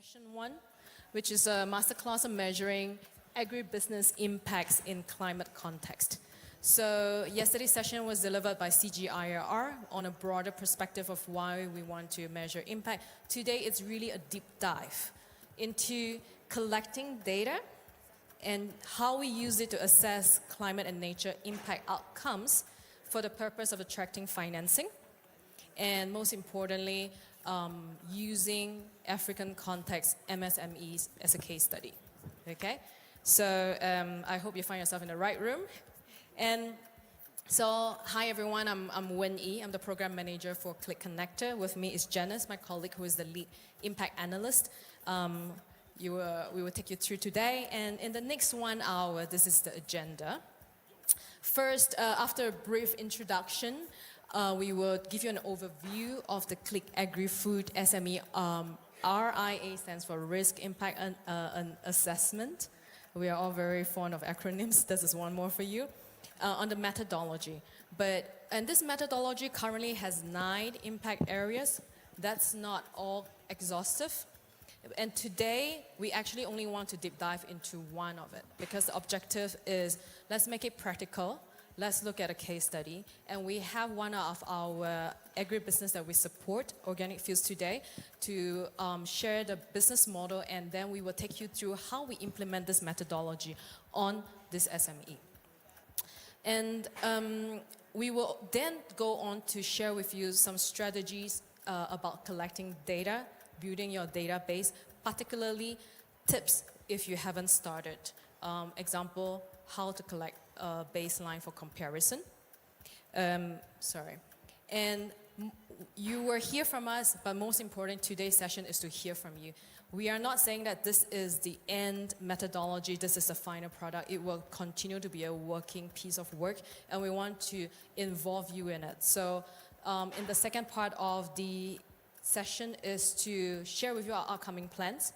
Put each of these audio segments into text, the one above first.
Session 1, which is a masterclass on measuring agribusiness impacts in climate context. So yesterday's session was delivered by CGIAR on a broader perspective of why we want to measure impact. Today it's really a deep dive into collecting data and how we use it to assess climate and nature impact outcomes for the purpose of attracting financing, and most importantly, using African context MSMEs as a case study. Okay, so I hope you find yourself in the right room. And so, hi everyone, I'm Wen Yi. I'm the program manager for CLIC Connector. With me is Janice, my colleague, who is the lead impact analyst. We will take you through today, and in the next 1 hour, this is the agenda. First, after a brief introduction, we will give you an overview of the CLIC Agri-Food SME. RIA stands for Risk Impact Assessment. We are all very fond of acronyms. This is one more for you. On the methodology. And this methodology currently has 9 impact areas. That's not all exhaustive. And today, we actually only want to deep dive into one of it, because the objective is, let's make it practical. Let's look at a case study. And we have one of our agribusiness that we support, Organic Fields Today, to share the business model, and then we will take you through how we implement this methodology on this SME. And we will then go on to share with you some strategies about collecting data, building your database, particularly tips if you haven't started. Example, how to collect a baseline for comparison. And you will hear from us, but most important, today's session is to hear from you. We are not saying that this is the end methodology, this is the final product. It will continue to be a working piece of work, and we want to involve you in it. So in the second part of the session is to share with you our upcoming plans,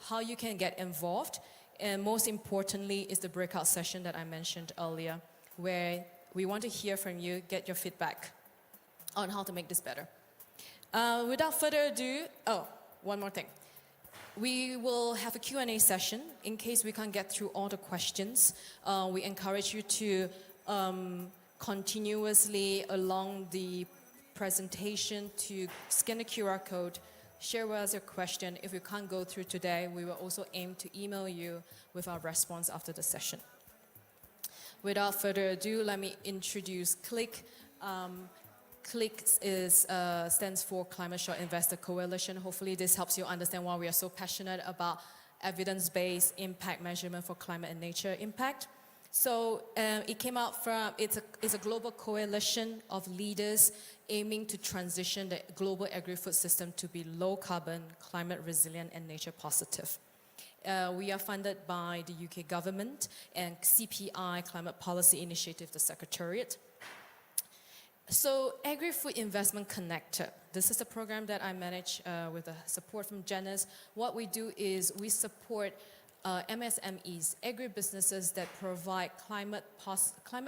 how you can get involved, and most importantly is the breakout session that I mentioned earlier, where we want to hear from you, get your feedback on how to make this better. Without further ado, one more thing. We will have a Q&A session. In case we can't get through all the questions, we encourage you to continuously along the presentation to scan the QR code, share with us your question. If you can't go through today, we will also aim to email you with our response after the session. Without further ado, let me introduce CLIC. CLIC stands for Climate Short Investor Coalition. Hopefully this helps you understand why we are so passionate about evidence-based impact measurement for climate and nature impact. So it came out from, it's a global coalition of leaders aiming to transition the global agri-food system to be low carbon, climate resilient, and nature positive. We are funded by the UK government and CPI, Climate Policy Initiative, the Secretariat. So Agri-Food Investment Connector, this is a program that I manage with the support from Janice. What we do is we support MSMEs, agribusinesses that provide climate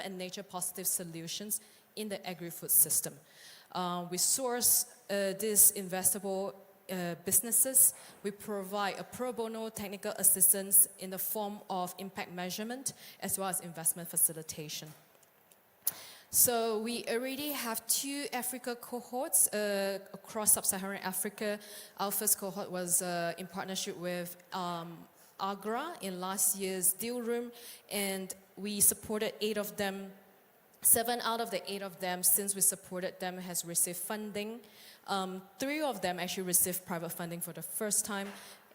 and nature positive solutions in the agri-food system. We source these investable businesses. We provide a pro bono technical assistance in the form of impact measurement as well as investment facilitation. So we already have 2 Africa cohorts across sub-Saharan Africa. Our first cohort was in partnership with Agra in last year's deal room, and we supported 8 of them. 7 out of the 8 of them, since we supported them, has received funding. 3 of them actually received private funding for the first time,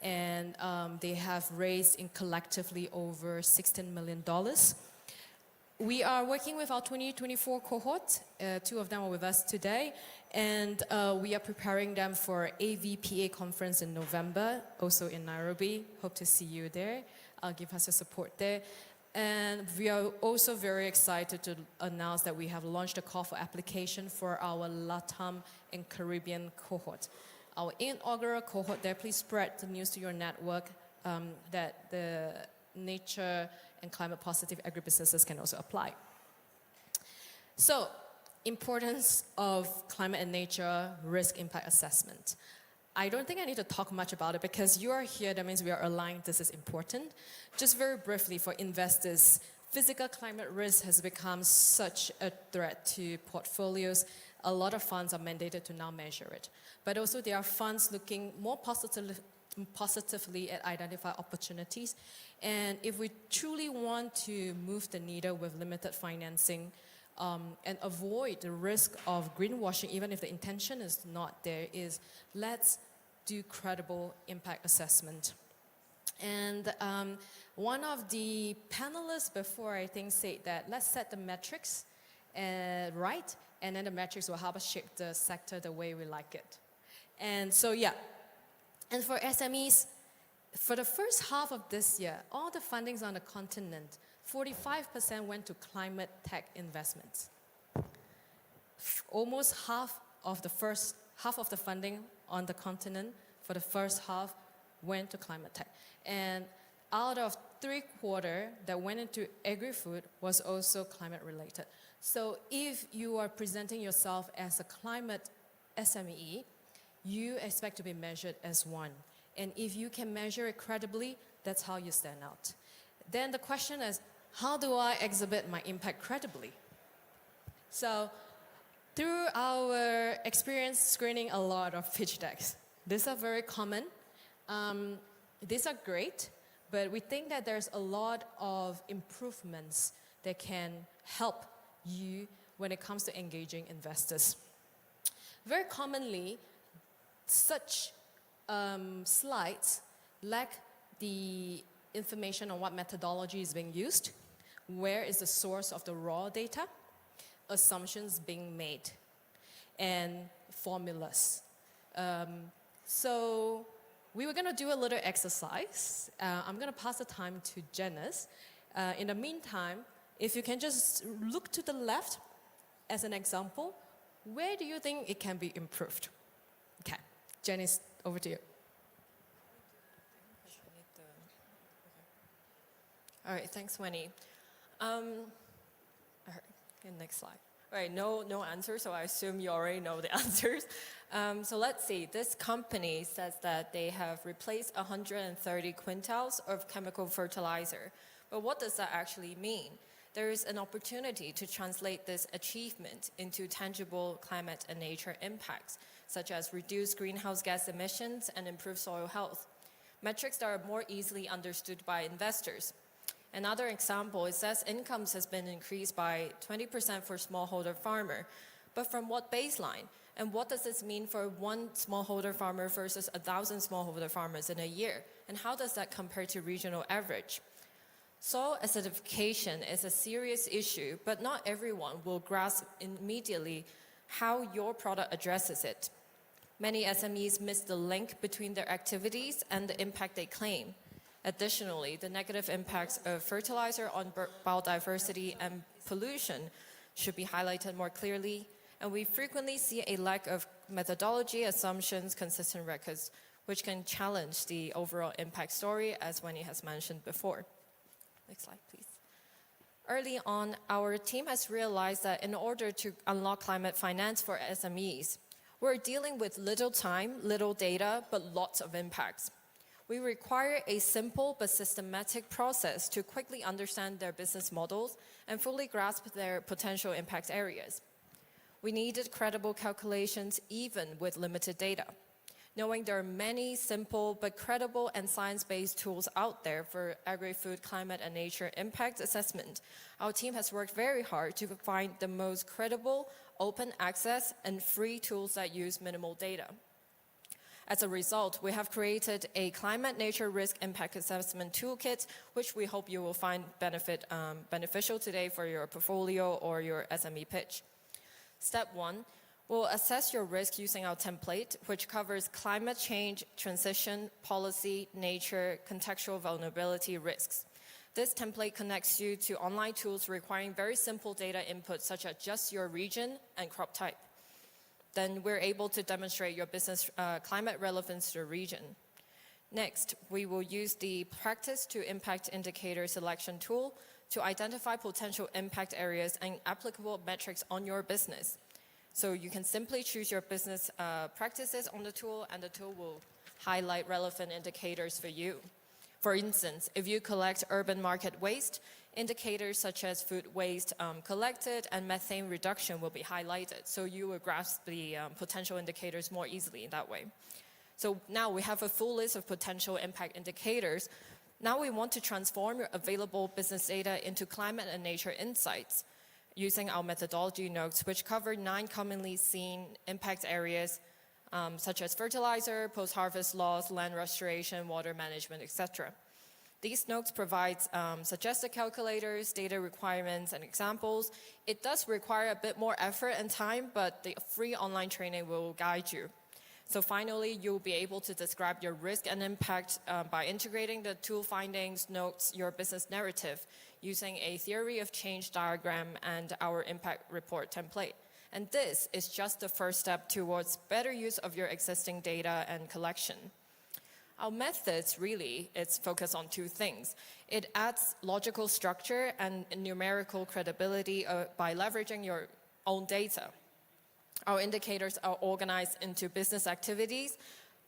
and they have raised in collectively over $16 million. We are working with our 2024 cohort. 2 of them are with us today, and we are preparing them for AVPA conference in November, also in Nairobi. Hope to see you there. Give us your support there. And we are also very excited to announce that we have launched a call for application for our LATAM and Caribbean cohort. Our inaugural cohort there, please spread the news to your network that the nature and climate positive agribusinesses can also apply. So, importance of climate and nature risk impact assessment. I don't think I need to talk much about it because you are here, that means we are aligned, this is important. Just very briefly for investors, physical climate risk has become such a threat to portfolios. A lot of funds are mandated to now measure it. But also there are funds looking more positively at identify opportunities. And if we truly want to move the needle with limited financing, and avoid the risk of greenwashing, even if the intention is not there, is let's do credible impact assessment. And one of the panelists before, I think, said that let's set the metrics right, and then the metrics will help us shape the sector the way we like it. And so, yeah. And for SMEs, for the first half of this year, all the fundings on the continent, 45% went to climate tech investments. Almost half of the funding on the continent for the first half went to climate tech. And out of 3/4 that went into agri-food was also climate related. So if you are presenting yourself as a climate SME, you expect to be measured as one. And if you can measure it credibly, that's how you stand out. Then the question is, how do I exhibit my impact credibly? So through our experience screening a lot of pitch decks, these are very common. These are great, but we think that there's a lot of improvements that can help you when it comes to engaging investors. Very commonly, such slides lack the information on what methodology is being used, where is the source of the raw data, assumptions being made, and formulas. So we were going to do a little exercise. I'm going to pass the time to Janice. In the meantime, if you can just look to the left as an example, where do you think it can be improved? Okay, Janice, over to you. All right, thanks, Wenny. All right, next slide. All right, no answer, so I assume you already know the answers. So let's see, this company says that they have replaced 130 quintals of chemical fertilizer. But what does that actually mean? There is an opportunity to translate this achievement into tangible climate and nature impacts, such as reduced greenhouse gas emissions and improved soil health. Metrics that are more easily understood by investors. Another example is that incomes has been increased by 20% for smallholder farmer, but from what baseline? And what does this mean for one smallholder farmer versus 1,000 smallholder farmers in a year? And how does that compare to regional average? Soil acidification is a serious issue, but not everyone will grasp immediately how your product addresses it. Many SMEs miss the link between their activities and the impact they claim. Additionally, the negative impacts of fertilizer on biodiversity and pollution should be highlighted more clearly, and we frequently see a lack of methodology, assumptions, consistent records, which can challenge the overall impact story, as Wenny has mentioned before. Next slide, please. Early on, our team has realized that in order to unlock climate finance for SMEs, we're dealing with little time, little data, but lots of impacts. We require a simple but systematic process to quickly understand their business models and fully grasp their potential impact areas. We needed credible calculations even with limited data. Knowing there are many simple but credible and science-based tools out there for agri-food, climate, and nature impact assessment, our team has worked very hard to find the most credible, open access, and free tools that use minimal data. As a result, we have created a climate nature risk impact assessment toolkit, which we hope you will find beneficial today for your portfolio or your SME pitch. Step 1, we'll assess your risk using our template, which covers climate change, transition, policy, nature, contextual vulnerability risks. This template connects you to online tools requiring very simple data input, such as just your region and crop type. Then we're able to demonstrate your business climate relevance to the region. Next, we will use the practice to impact indicator selection tool to identify potential impact areas and applicable metrics on your business. So you can simply choose your business practices on the tool, and the tool will highlight relevant indicators for you. For instance, if you collect urban market waste, indicators such as food waste collected and methane reduction will be highlighted. So you will grasp the potential indicators more easily in that way. So now we have a full list of potential impact indicators. Now we want to transform your available business data into climate and nature insights using our methodology notes, which cover 9 commonly seen impact areas such as fertilizer, post-harvest loss, land restoration, water management, etc. These notes provide suggested calculators, data requirements, and examples. It does require a bit more effort and time, but the free online training will guide you. So finally, you'll be able to describe your risk and impact by integrating the tool findings, notes, your business narrative, using a theory of change diagram and our impact report template. And this is just the first step towards better use of your existing data and collection. Our methods really is focused on 2 things. It adds logical structure and numerical credibility by leveraging your own data. Our indicators are organized into business activities,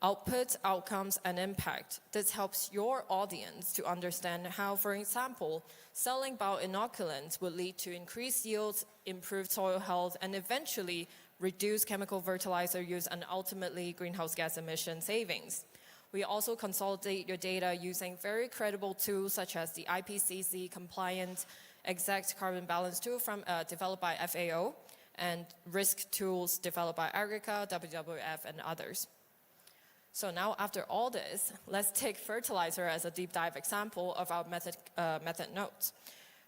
output, outcomes, and impact. This helps your audience to understand how, for example, selling bioinoculants would lead to increased yields, improved soil health, and eventually reduce chemical fertilizer use and ultimately greenhouse gas emission savings. We also consolidate your data using very credible tools such as the IPCC compliant exact carbon balance tool developed by FAO, and risk tools developed by Agrica, WWF, and others. So now after all this, let's take fertilizer as a deep dive example of our method notes.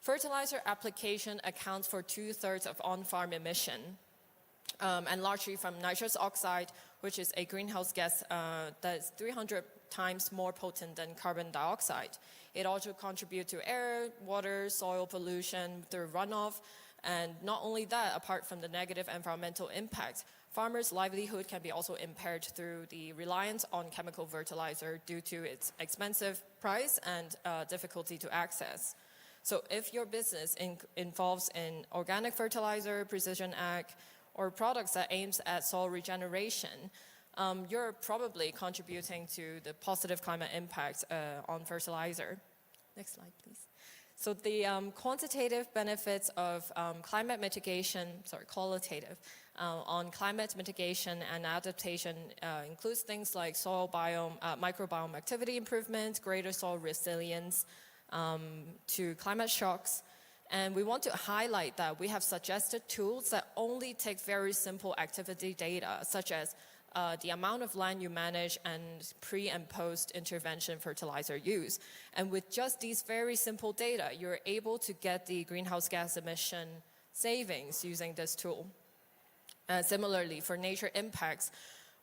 Fertilizer application accounts for 2/3 of on-farm emission, and largely from nitrous oxide, which is a greenhouse gas that is 300 times more potent than carbon dioxide. It also contributes to air, water, soil pollution through runoff. And not only that, apart from the negative environmental impact, farmers' livelihood can be also impaired through the reliance on chemical fertilizer due to its expensive price and difficulty to access. So if your business involves in organic fertilizer, precision ag, or products that aims at soil regeneration, you're probably contributing to the positive climate impact on fertilizer. Next slide, please. So the quantitative benefits of climate mitigation, qualitative, on climate mitigation and adaptation includes things like soil biome, microbiome activity improvement, greater soil resilience to climate shocks. And we want to highlight that we have suggested tools that only take very simple activity data, such as the amount of land you manage and pre and post intervention fertilizer use. And with just these very simple data, you're able to get the greenhouse gas emission savings using this tool. Similarly, for nature impacts,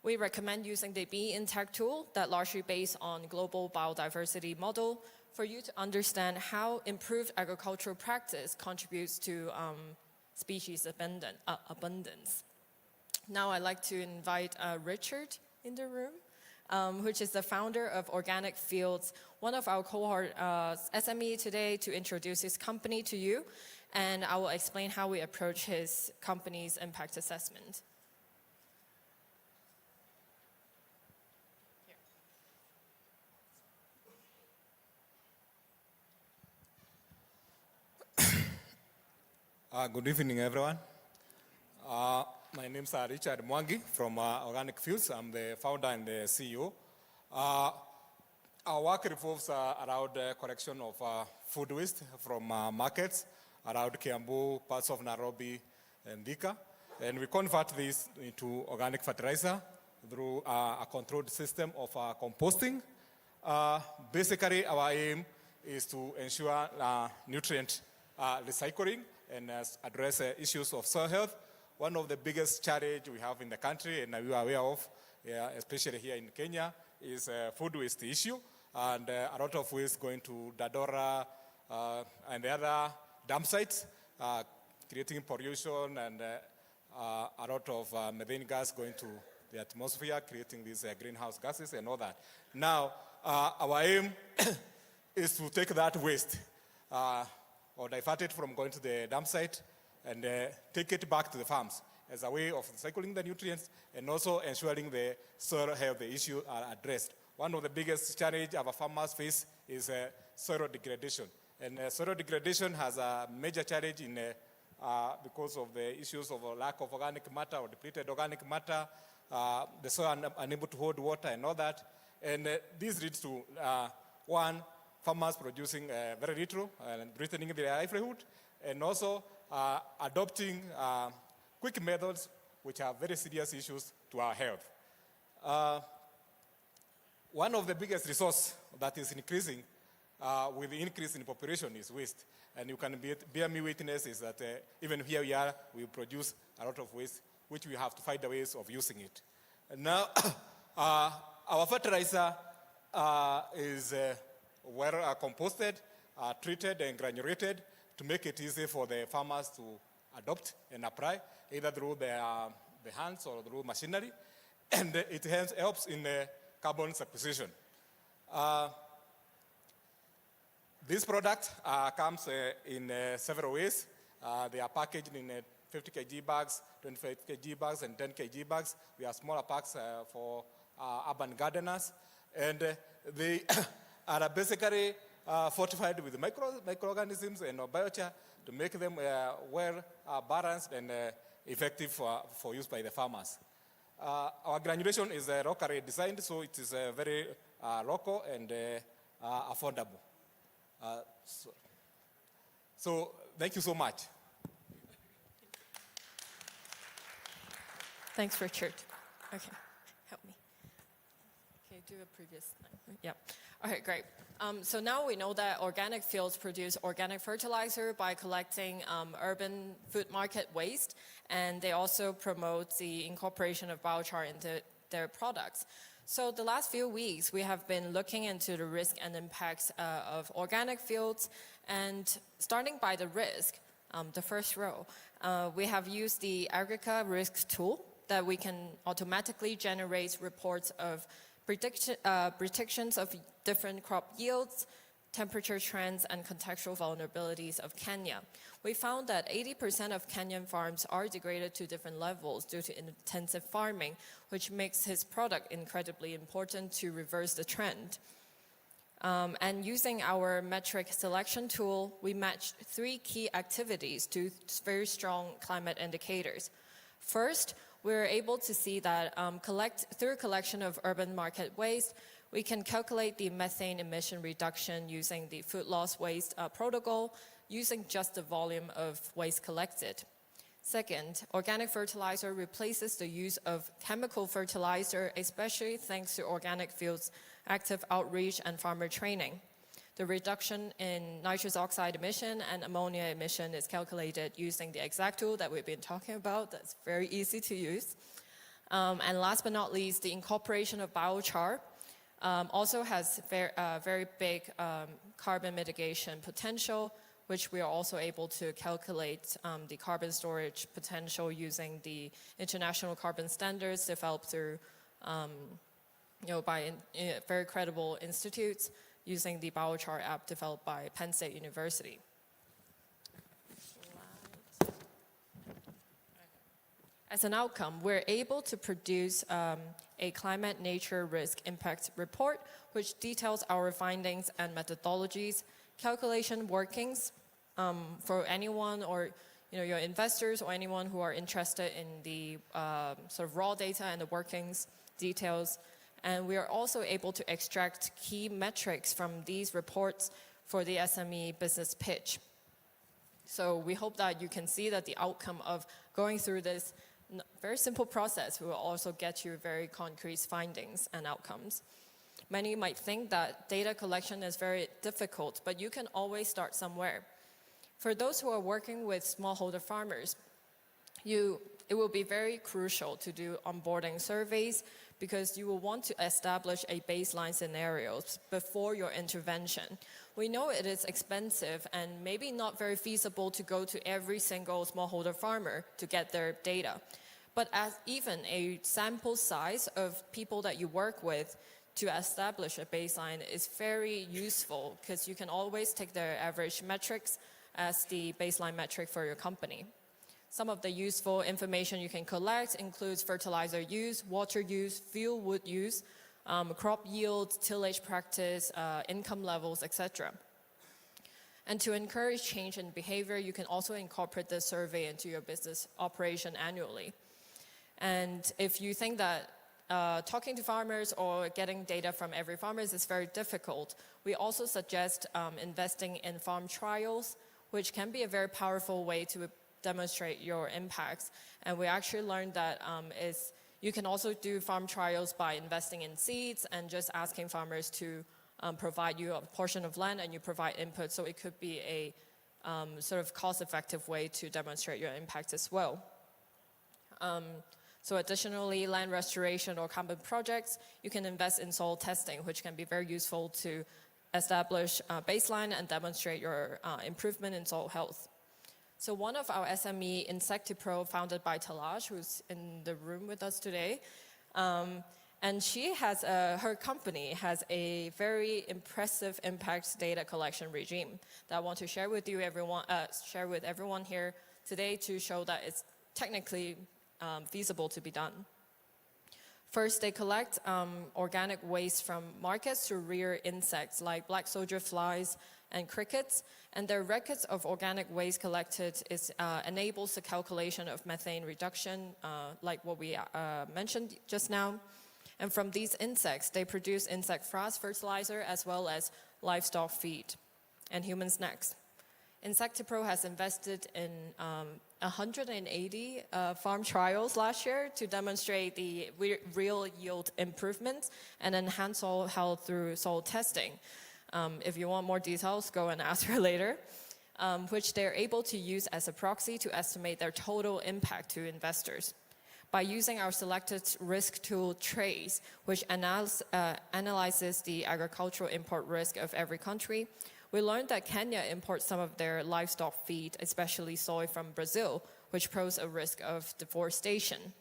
we recommend using the Be Intact tool that largely based on global biodiversity model for you to understand how improved agricultural practice contributes to species abundance. Now I'd like to invite Richard in the room, which is the founder of Organic Fields, one of our cohort SME today, to introduce his company to you. And I will explain how we approach his company's impact assessment. Good evening, everyone. My name is Richard Mwangi from Organic Fields. I'm the founder and the CEO. Our work revolves around the collection of food waste from markets around Kiambu, parts of Nairobi, and Thika. And we convert this into organic fertilizer through a controlled system of composting. Basically, our aim is to ensure nutrient recycling and address issues of soil health. One of the biggest challenges we have in the country, and we are aware of, especially here in Kenya, is food waste issue. And a lot of waste going to Dadora and the other dump sites, creating pollution and a lot of methane gas going to the atmosphere, creating these greenhouse gases and all that. Now, our aim is to take that waste or divert it from going to the dump site and take it back to the farms as a way of recycling the nutrients and also ensuring the soil health issue are addressed. One of the biggest challenges our farmers face is soil degradation. And soil degradation has a major challenge in because of the issues of lack of organic matter or depleted organic matter, the soil unable to hold water and all that. And this leads to, one, farmers producing very little and threatening their livelihood, and also adopting quick methods which are very serious issues to our health. One of the biggest resources that is increasing with the increase in population is waste. And you can bear me witness is that even here we are, we produce a lot of waste, which we have to find the ways of using it. And now, our fertilizer is well composted, treated and granulated to make it easy for the farmers to adopt and apply, either through the hands or through machinery. And it hence helps in carbon sequestration. This product comes in several ways. They are packaged in 50 kg bags, 25 kg bags, and 10 kg bags. We have smaller packs for urban gardeners. And they are basically fortified with microorganisms and biochar to make them well balanced and effective for use by the farmers. Our granulation is locally designed, so it is very local and affordable. So thank you so much. Thanks, Richard. Okay, help me. Okay, do a previous slide. Yeah. Okay, great. So now we know that organic fields produce organic fertilizer by collecting urban food market waste, and they also promote the incorporation of biochar into their products. So the last few weeks, we have been looking into the risk and impacts of organic fields, and starting by the risk, the first row, we have used the Agrica risk tool that we can automatically generate reports of predictions of different crop yields, temperature trends, and contextual vulnerabilities of Kenya. We found that 80% of Kenyan farms are degraded to different levels due to intensive farming, which makes his product incredibly important to reverse the trend. And using our metric selection tool, we matched 3 key activities to very strong climate indicators. First, we're able to see that through collection of urban market waste, we can calculate the methane emission reduction using the food loss waste protocol, using just the volume of waste collected. Second, organic fertilizer replaces the use of chemical fertilizer, especially thanks to organic fields' active outreach and farmer training. The reduction in nitrous oxide emission and ammonia emission is calculated using the exact tool that we've been talking about. That's very easy to use. And last but not least, the incorporation of biochar also has very big carbon mitigation potential, which we are also able to calculate the carbon storage potential using the international carbon standards developed through, by very credible institutes, using the biochar app developed by Penn State University. As an outcome, we're able to produce a climate nature risk impact report, which details our findings and methodologies, calculation workings for anyone or your investors or anyone who are interested in the sort of raw data and the workings details. And we are also able to extract key metrics from these reports for the SME business pitch. So we hope that you can see that the outcome of going through this very simple process will also get you very concrete findings and outcomes. Many might think that data collection is very difficult, but you can always start somewhere. For those who are working with smallholder farmers, it will be very crucial to do onboarding surveys because you will want to establish a baseline scenarios before your intervention. We know it is expensive and maybe not very feasible to go to every single smallholder farmer to get their data. But as even a sample size of people that you work with to establish a baseline is very useful because you can always take their average metrics as the baseline metric for your company. Some of the useful information you can collect includes fertilizer use, water use, fuel wood use, crop yield, tillage practice, income levels, etc. And to encourage change in behavior, you can also incorporate this survey into your business operation annually. And if you think that talking to farmers or getting data from every farmer is very difficult, we also suggest investing in farm trials, which can be a very powerful way to demonstrate your impacts. And we actually learned that you can also do farm trials by investing in seeds and just asking farmers to provide you a portion of land and you provide input. So it could be a sort of cost-effective way to demonstrate your impact as well. So additionally, land restoration or carbon projects, you can invest in soil testing, which can be very useful to establish a baseline and demonstrate your improvement in soil health. So one of our SME, InsectiPro, founded by Talaj, who's in the room with us today, and she has her company has a very impressive impact data collection regime that I want to share with you, share with everyone here today to show that it's technically feasible to be done. First, they collect organic waste from markets to rear insects like black soldier flies and crickets, and their records of organic waste collected enables the calculation of methane reduction, like what we mentioned just now. And from these insects, they produce insect frass fertilizer as well as livestock feed and human snacks. InsectiPro has invested in 180 farm trials last year to demonstrate the real yield improvements and enhance soil health through soil testing. If you want more details, go and ask her later, which they're able to use as a proxy to estimate their total impact to investors. By using our selected risk tool TRACE, which analyzes the agricultural import risk of every country, we learned that Kenya imports some of their livestock feed, especially soy from Brazil, which pose a risk of deforestation.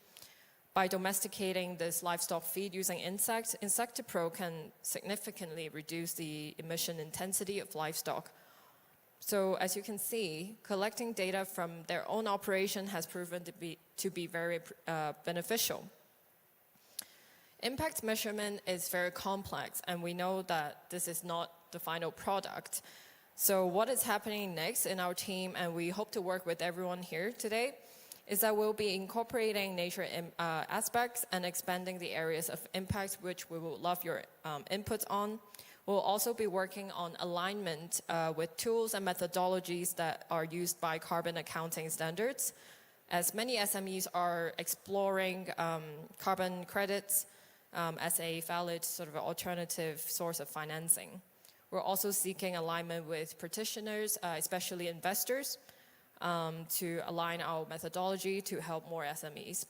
By domesticating this livestock feed using insects, InsectiPro can significantly reduce the emission intensity of livestock. So as you can see, collecting data from their own operation has proven to be very beneficial. Impact measurement is very complex, and we know that this is not the final product. So what is happening next in our team, and we hope to work with everyone here today, is that we'll be incorporating nature aspects and expanding the areas of impact, which we would love your input on. We'll also be working on alignment with tools and methodologies that are used by carbon accounting standards, as many SMEs are exploring carbon credits as a valid sort of alternative source of financing. We're also seeking alignment with practitioners, especially investors, to align our methodology to help more SMEs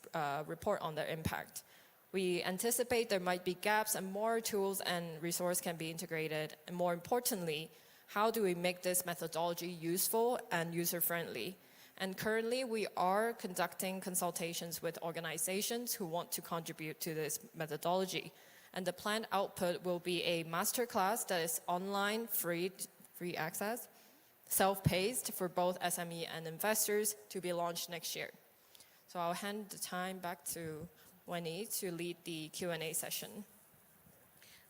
report on their impact. We anticipate there might be gaps and more tools and resources can be integrated. And more importantly, how do we make this methodology useful and user-friendly? And currently, we are conducting consultations with organizations who want to contribute to this methodology. And the planned output will be a masterclass that is online, free access, self-paced for both SME and investors to be launched next year. So I'll hand the time back to Wendy to lead the Q&A session.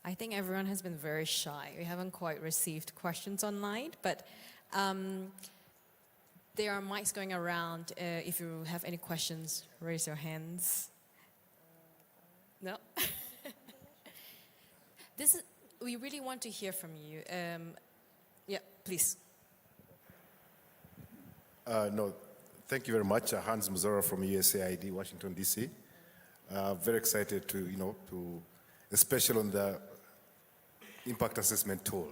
I think everyone has been very shy. We haven't quite received questions online, but there are mics going around. If you have any questions, raise your hands. No? We really want to hear from you. Yeah, please. No, thank you very much. Hans Muzora from USAID, Washington, D.C. Very excited to, especially on the impact assessment tool,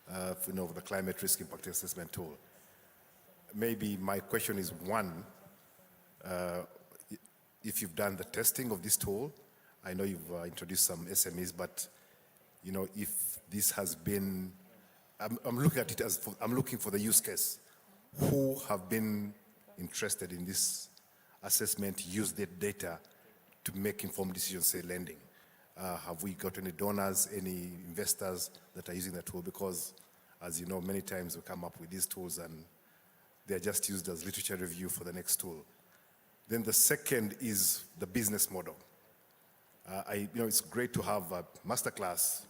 the climate risk impact assessment tool. Maybe my question is one, if you've done the testing of this tool, I know you've introduced some SMEs, but if this has been, I'm looking at it as, I'm looking for the use case. Who have been interested in this assessment, use the data to make informed decisions, say lending? Have we got any donors, any investors that are using the tool? Because as you know, many times we come up with these tools and they're just used as literature review for the next tool. Then the second is the business model. It's great to have a masterclass,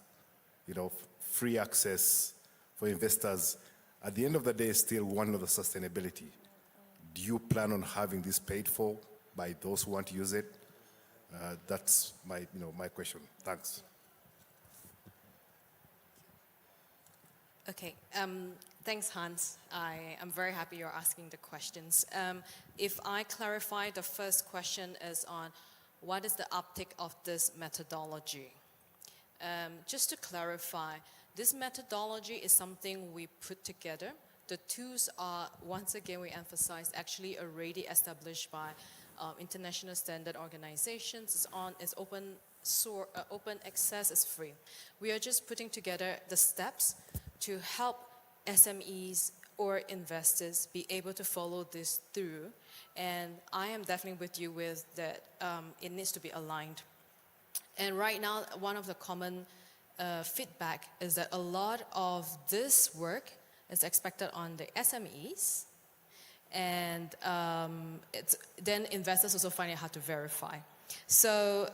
free access for investors. At the end of the day, still one of the sustainability. Do you plan on having this paid for by those who want to use it? That's my question. Thanks. Okay, thanks, Hans. I am very happy you're asking the questions. If I clarify, the first question is on what is the uptake of this methodology? Just to clarify, this methodology is something we put together. The tools are, once again, we emphasize, actually already established by international standard organizations. It's open access, it's free. We are just putting together the steps to help SMEs or investors be able to follow this through. And I am definitely with you with that it needs to be aligned. And right now, one of the common feedback is that a lot of this work is expected on the SMEs, and then investors also find it hard to verify. So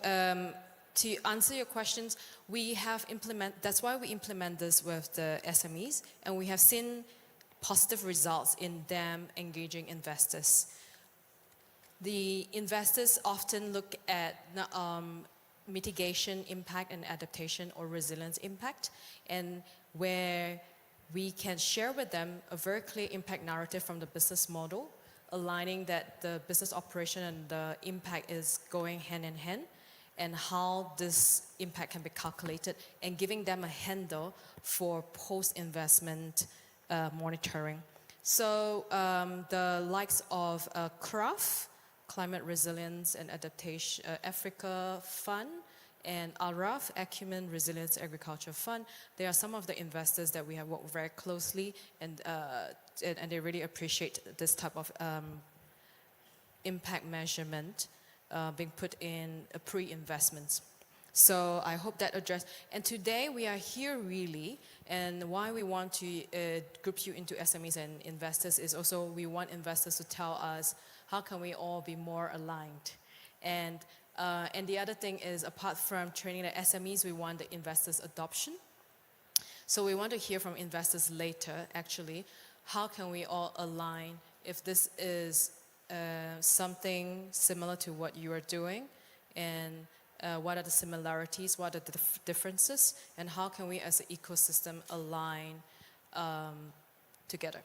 to answer your questions, that's why we implement this with the SMEs, and we have seen positive results in them engaging investors. The investors often look at mitigation impact and adaptation or resilience impact, and where we can share with them a very clear impact narrative from the business model, aligning that the business operation and the impact is going hand in hand, and how this impact can be calculated, and giving them a handle for post-investment monitoring. So the likes of CRAF, Climate Resilience and Adaptation Africa Fund, and ARAF, Acumen Resilience Agriculture Fund, they are some of the investors that we have worked very closely, and they really appreciate this type of impact measurement being put in pre-investments. So I hope that addressed. And today we are here really, and why we want to group you into SMEs and investors is also we want investors to tell us how can we all be more aligned. And the other thing is, apart from training the SMEs, we want the investors' adoption. So we want to hear from investors later, actually, how can we all align if this is something similar to what you are doing, and what are the similarities, what are the differences, and how can we as an ecosystem align together.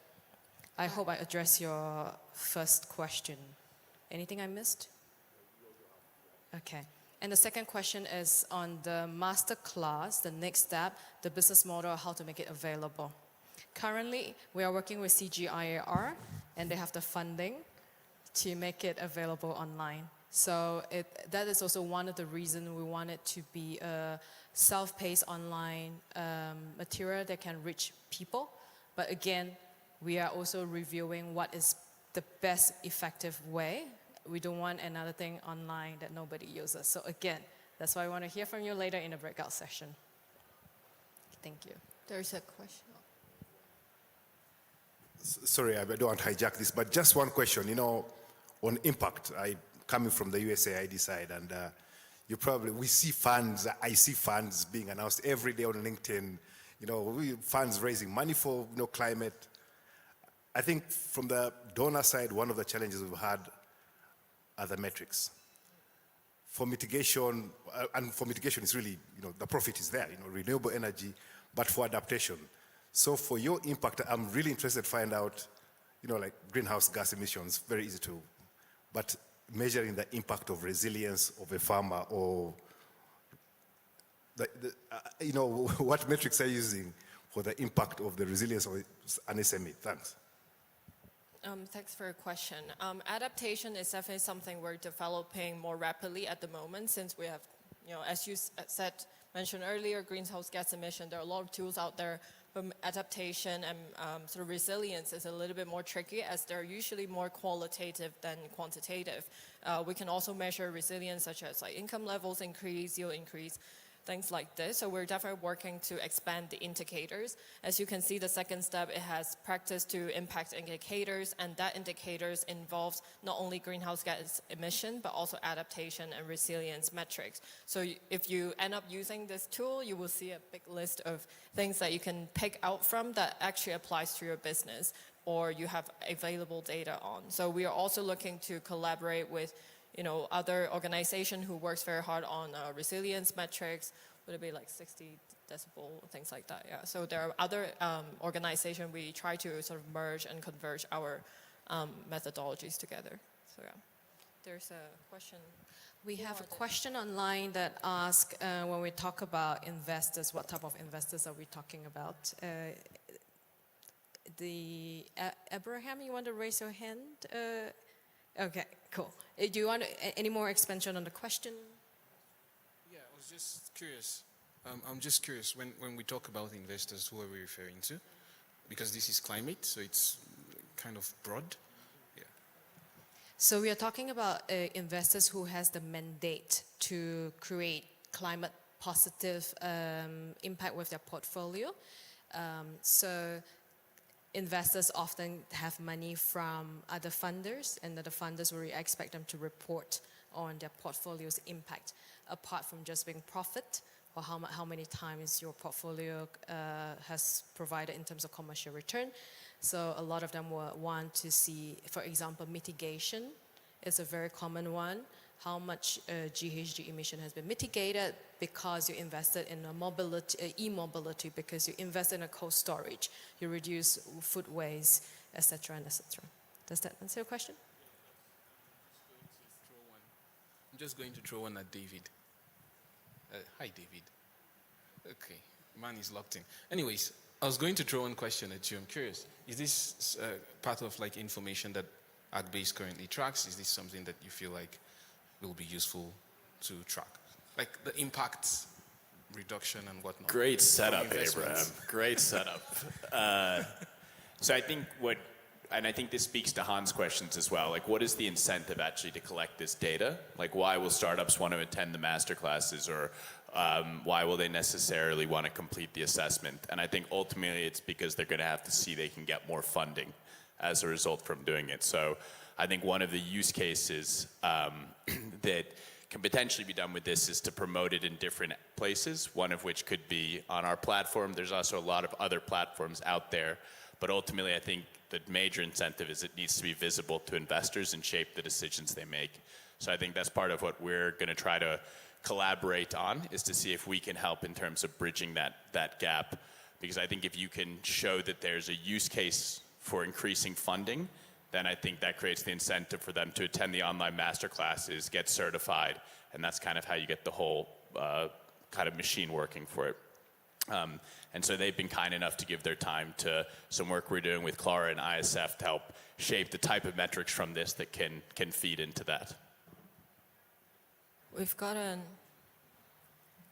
I hope I addressed your first question. Anything I missed? Okay. And the second question is on the master class, the next step, the business model, how to make it available. Currently, we are working with CGIAR, and they have the funding to make it available online. So that is also one of the reasons we want it to be a self-paced online material that can reach people. But again, we are also reviewing what is the best effective way. We don't want another thing online that nobody uses. So again, that's why I want to hear from you later in the breakout session. Thank you. There's a question. Sorry, I don't want to hijack this, but just one question, on impact. Coming from the USAID side, and we see funds, I see funds being announced every day on LinkedIn, funds raising money for climate. I think from the donor side, one of the challenges we've had are the metrics. For mitigation, and for mitigation it's really, the profit is there, renewable energy, but for adaptation. So for your impact, I'm really interested to find out, like greenhouse gas emissions, very easy to, but measuring the impact of resilience of a farmer, or what metrics are you using for the impact of the resilience of an SME? Thanks. Thanks for your question. Adaptation is definitely something we're developing more rapidly at the moment, since we have, as you mentioned earlier, greenhouse gas emission. There are a lot of tools out there. But adaptation and sort of resilience is a little bit more tricky, as they're usually more qualitative than quantitative. We can also measure resilience, such as income levels increase, yield increase. things like this. So we're definitely working to expand the indicators. As you can see, the second step, it has practice to impact indicators, and that indicators involves not only greenhouse gas emission, but also adaptation and resilience metrics. So if you end up using this tool, you will see a big list of things that you can pick out from that actually applies to your business or you have available data on. So we are also looking to collaborate with other organization who works very hard on resilience metrics. Would it be like 60 decibel, things like that? Yeah. So there are other organizations we try to sort of merge and converge our methodologies together. So yeah, there's a question. We have a question online that asks, when we talk about investors, what type of investors are we talking about? Abraham, you want to raise your hand? Okay, cool. Do you want any more expansion on the question? Yeah, I was just curious. I'm just curious, when we talk about investors, who are we referring to? Because this is climate, so it's kind of broad. Yeah. So we are talking about investors who has the mandate to create climate positive impact with their portfolio. So investors often have money from other funders, and the funders will expect them to report on their portfolio's impact, apart from just being profit or how many times your portfolio has provided in terms of commercial return. So a lot of them will want to see, for example, mitigation is a very common one. How much GHG emission has been mitigated because you invested in a mobility, e-mobility, because you invest in a cold storage, you reduce food waste, etc., and etc. Does that answer your question? I'm just going to throw one at David. Hi, David. Okay, man is locked in. Anyways, I was going to throw one question at you. I'm curious. Is this part of like information that AgBase currently tracks? Is this something that you feel like will be useful to track, like the impact reduction and whatnot? Great setup, Abraham. Great setup. So I think I think this speaks to Han's questions as well. Like, what is the incentive actually to collect this data? Like, why will startups want to attend the master classes, or why will they necessarily want to complete the assessment? And I think ultimately it's because they're going to have to see they can get more funding as a result from doing it. So I think one of the use cases that can potentially be done with this is to promote it in different places, one of which could be on our platform. There's also a lot of other platforms out there, but ultimately I think the major incentive is it needs to be visible to investors and shape the decisions they make. So I think that's part of what we're going to try to collaborate on, is to see if we can help in terms of bridging that gap. Because I think if you can show that there's a use case for increasing funding, then I think that creates the incentive for them to attend the online master classes, get certified, and that's kind of how you get the whole kind of machine working for it. And so they've been kind enough to give their time to some work we're doing with Clara and ISF to help shape the type of metrics from this that can feed into that. We've got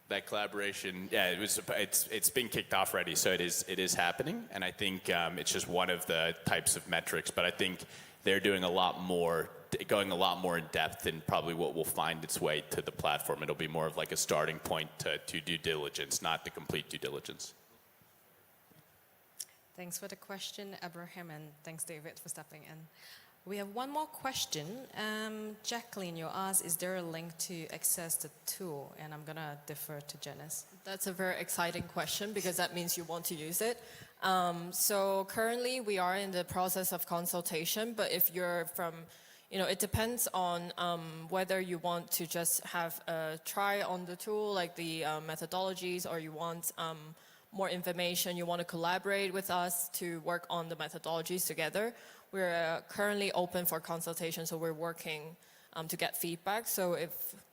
That collaboration, yeah, it's been kicked off already, so it is happening, and I think it's just one of the types of metrics. But I think they're doing a lot more, going a lot more in depth than probably what will find its way to the platform. It'll be more of like a starting point to due diligence, not the complete due diligence. Thanks for the question, Abraham, and thanks, David, for stepping in. We have one more question. Jacqueline, you asked, is there a link to access the tool? And I'm going to defer to Janice. That's a very exciting question because that means you want to use it. So currently we are in the process of consultation, but if you're from, it depends on whether you want to just have a try on the tool, like the methodologies, or you want more information, you want to collaborate with us to work on the methodologies together. We're currently open for consultation, so we're working to get feedback. So it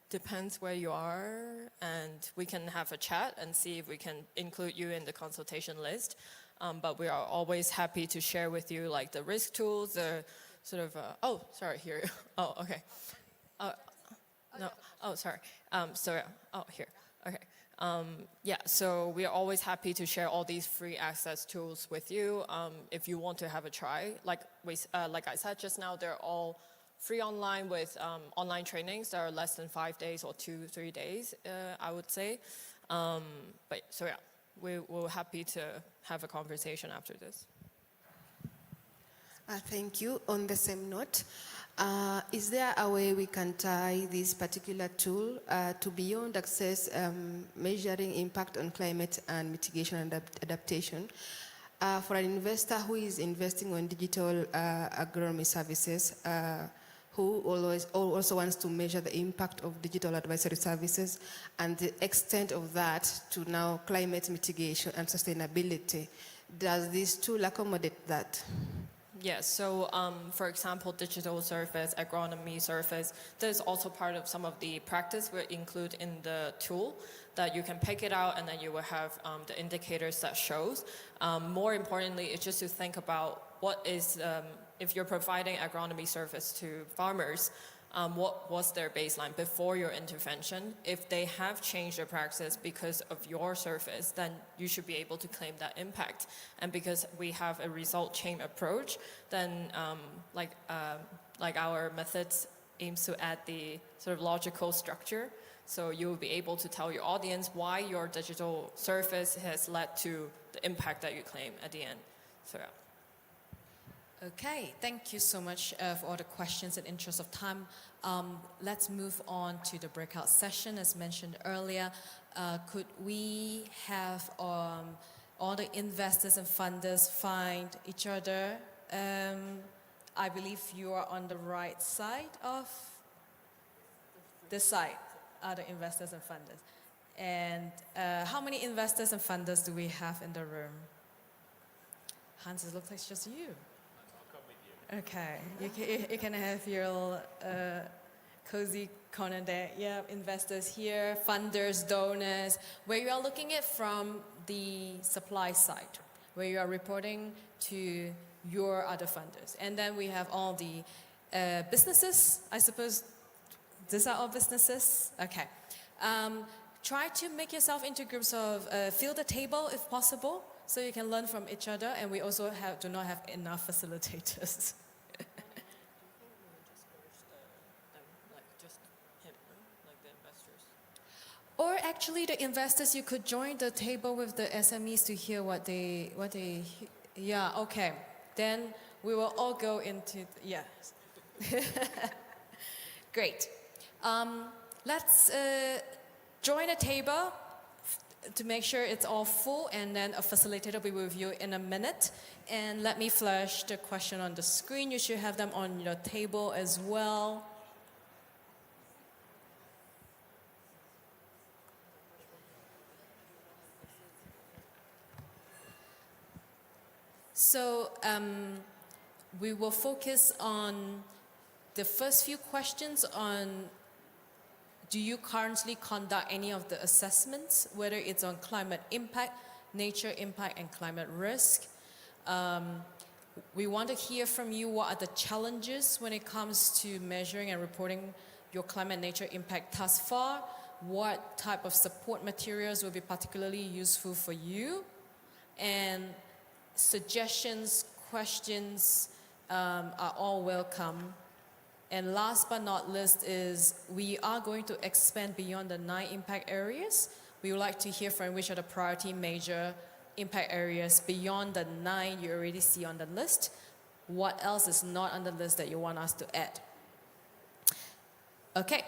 depends where you are, and we can have a chat and see if we can include you in the consultation list. But we are always happy to share with you like the risk tools, the sort of, here. Oh, okay. No, oh, sorry. Here, okay. So we are always happy to share all these free access tools with you if you want to have a try. Like I said just now, they're all free online with online trainings that are less than 5 days or 2-3 days, I would say. But so yeah, we're happy to have a conversation after this. Thank you. On the same note, is there a way we can tie this particular tool to beyond access measuring impact on climate and mitigation and adaptation? For an investor who is investing on digital agronomy services, who also wants to measure the impact of digital advisory services and the extent of that to now climate mitigation and sustainability, does this tool accommodate that? Yes, so for example, digital service, agronomy service, there's also part of some of the practice we include in the tool that you can pick it out and then you will have the indicators that shows. More importantly, it's just to think about what is, if you're providing agronomy service to farmers, what was their baseline before your intervention? If they have changed their practice because of your service, then you should be able to claim that impact. And because we have a result chain approach, then like our methods aims to add the sort of logical structure. So you will be able to tell your audience why your digital service has led to the impact that you claim at the end. So yeah. Okay, thank you so much for all the questions. In interest of time, let's move on to the breakout session. As mentioned earlier, could we have all the investors and funders find each other? I believe you are on the right side of this side, are the investors and funders. And how many investors and funders do we have in the room? Hans, it looks like it's just you. Okay, you can have your cozy corner there. Yeah, investors here, funders, donors, where you are looking at from the supply side, where you are reporting to your other funders. And then we have all the businesses, I suppose. These are all businesses? Okay. Try to make yourself into groups of, fill the table if possible, so you can learn from each other, and we also do not have enough facilitators. Or actually, the investors, you could join the table with the SMEs to hear what they, yeah, okay. Then we will all go into, yes. Great. Let's join a table to make sure it's all full, and then a facilitator will be with you in a minute. And let me flash the question on the screen. You should have them on your table as well. So we will focus on the first few questions on, do you currently conduct any of the assessments, whether it's on climate impact, nature impact, and climate risk? We want to hear from you what are the challenges when it comes to measuring and reporting your climate nature impact thus far. What type of support materials will be particularly useful for you? And suggestions, questions are all welcome. And last but not least is we are going to expand beyond the 9 impact areas. We would like to hear from which are the priority major impact areas beyond the 9 you already see on the list. What else is not on the list that you want us to add? Okay.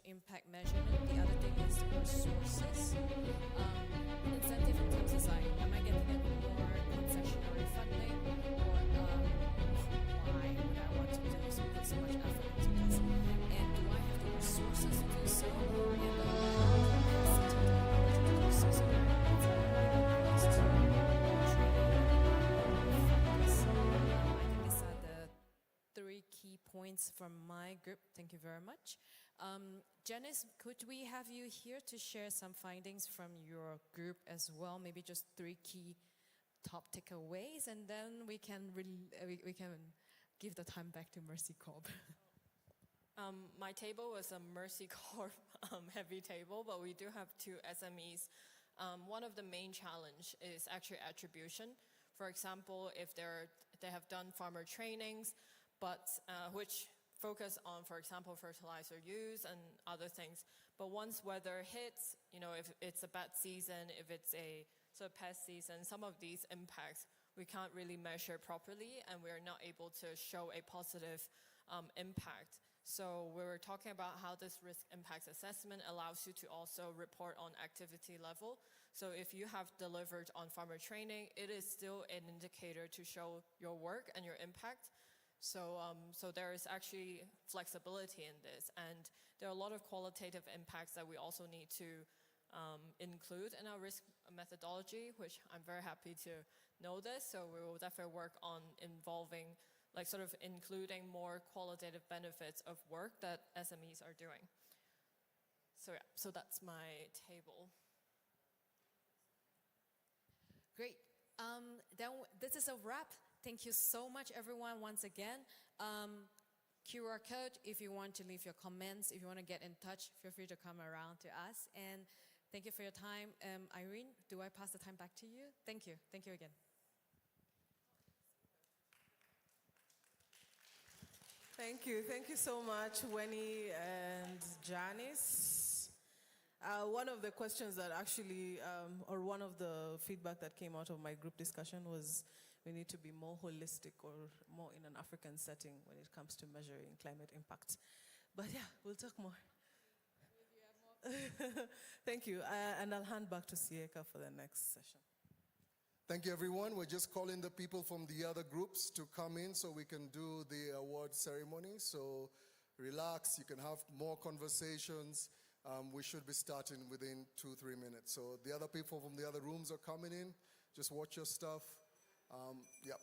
impact measurement. The other thing is the resources. Incentive in terms of like, am I getting it more concessionary funding, or why would I want to do so, put so much effort into this? And do I have the resources to do so? And the capacity to do so. So there needs to be training funds. I think these are the 3 key points from my group. Thank you very much. Janice, could we have you here to share some findings from your group as well? Maybe just 3 key top takeaways, and then we can we can give the time back to Mercy Corp. My table was a Mercy Corp heavy table, but we do have 2 SMEs. One of the main challenge is actually attribution. For example, if they have done farmer trainings, but which focus on, for example, fertilizer use and other things. But once weather hits, if it's a bad season, if it's a sort of pest season, some of these impacts we can't really measure properly, and we're not able to show a positive impact. So we were talking about how this risk impact assessment allows you to also report on activity level. So if you have delivered on farmer training, it is still an indicator to show your work and your impact. So there is actually flexibility in this, and there are a lot of qualitative impacts that we also need to include in our risk methodology, which I'm very happy to know this. So we will definitely work on involving, like sort of including more qualitative benefits of work that SMEs are doing. So yeah, so that's my table. Great. Then this is a wrap. Thank you so much, everyone, once again. QR code, if you want to leave your comments, if you want to get in touch, feel free to come around to us. And thank you for your time. Irene, do I pass the time back to you? Thank you. Thank you again. Thank you. Thank you so much, Winnie and Janice. One of the questions that actually, or one of the feedback that came out of my group discussion was we need to be more holistic or more in an African setting when it comes to measuring climate impact. But yeah, we'll talk more. Thank you. And I'll hand back to Sieka for the next session. Thank you, everyone. We're just calling the people from the other groups to come in so we can do the award ceremony. So relax, you can have more conversations. We should be starting within 2-3 minutes. So the other people from the other rooms are coming in. Just watch your stuff. Yep.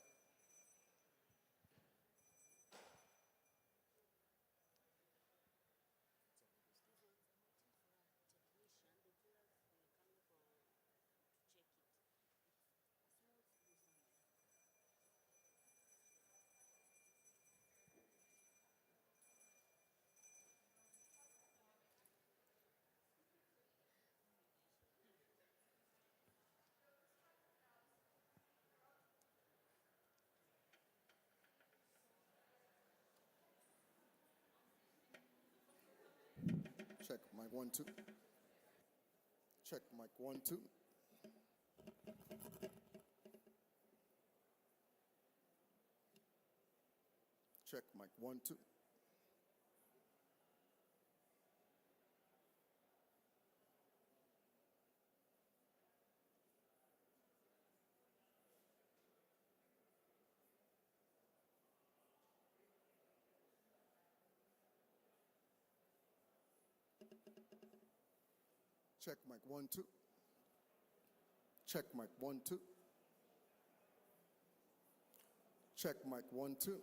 Check, mic 1, 2. Check, mic 1, 2. Check, mic 1, 2. Check, mic 1, 2. Check, mic 1, 2. Check, mic 1, 2.